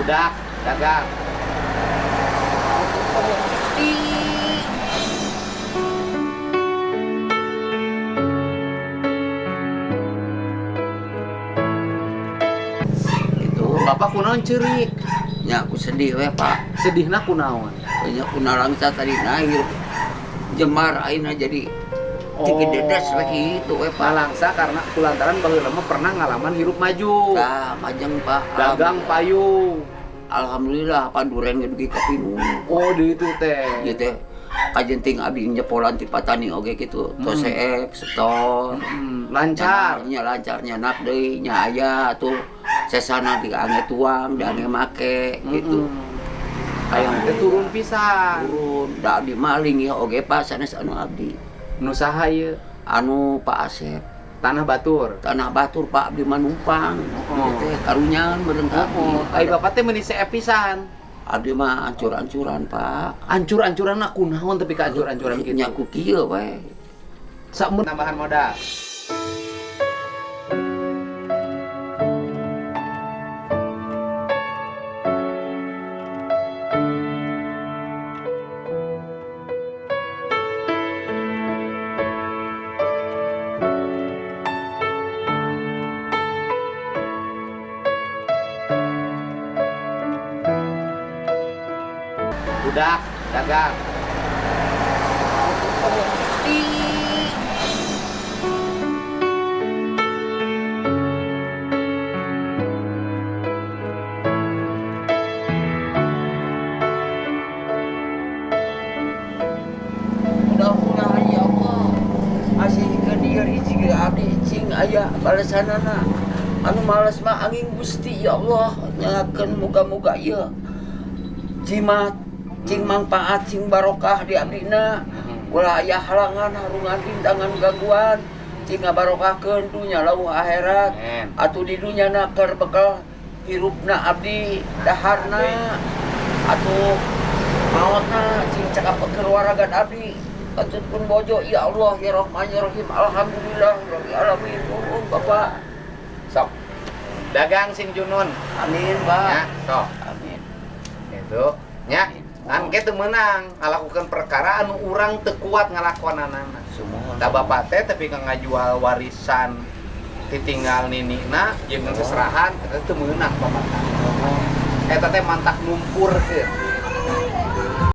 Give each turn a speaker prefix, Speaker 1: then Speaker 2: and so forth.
Speaker 1: budak dagang.
Speaker 2: Itu
Speaker 1: Bapak kunaon ceurik?
Speaker 2: nya aku sedih we Pak.
Speaker 1: Sedihna kunaon?
Speaker 2: Banyak kunalangsa tadi hirup jemar aina jadi ciki dedes we itu we Pak.
Speaker 1: Ngalangsa karena kulantaran baheula mah pernah ngalaman hirup maju.
Speaker 2: Tah majeng Pak.
Speaker 1: Dagang payung.
Speaker 2: Alhamdulillah panduren gede tapi nu.
Speaker 1: Oh di itu teh.
Speaker 2: Ieu teh kajenting abdi nyepolan ti patani oge kitu. Tos seek setor.
Speaker 1: Lancar.
Speaker 2: Nya lancarnya nak deui nya aya tuh sesana di ange tuang, di ange make gitu.
Speaker 1: Hayang teh turun pisan.
Speaker 2: Turun da abdi maling ya oge Pak sanes anu abdi.
Speaker 1: Nu saha ieu?
Speaker 2: Anu Pak Asep
Speaker 1: Tanah Batur.
Speaker 2: tanah batur Pak abdi manumpang. Ieu teh karunyan meureun abdi.
Speaker 1: Ai bapak teh meuni seep pisan.
Speaker 2: Abdi mah ancur-ancuran Pak.
Speaker 1: Ancur-ancuran aku naon tapi ka ancur-ancuran kitu.
Speaker 2: Nya ku kieu we.
Speaker 1: Samun tambahan modal. Budak dagang.
Speaker 2: Mudah-mudahan ya Allah asihkeun ieu hiji ge abdi cing aya balesanana. Anu males mah angin Gusti ya Allah nyalakeun muga-muga ieu jimat cing manfaat cing barokah di abdina. Ulah aya halangan harungan rintangan gangguan cing ngabarokahkeun dunya lauh akhirat. Atuh di dunyana keur bekal hirupna abdi daharna. Atuh maotna cing cakapekeun waragan abdi. Kantun bojo ya Allah ya Rahman ya Rahim alhamdulillah rabbil alamin. Nuhun Bapak.
Speaker 1: Sok. Dagang sing Junun.
Speaker 2: Amin
Speaker 1: Ya,
Speaker 2: Pak.
Speaker 1: sok.
Speaker 2: Amin.
Speaker 1: Itu nya kan kitu meunang ngalakukan perkara anu urang teu kuat ngalakonanana.
Speaker 2: Semua.
Speaker 1: Da bapak teh tapi ngajual warisan ditinggal ninina jeung keserahan eta teu meunang bapak. Eta teh mantak numpurkeun.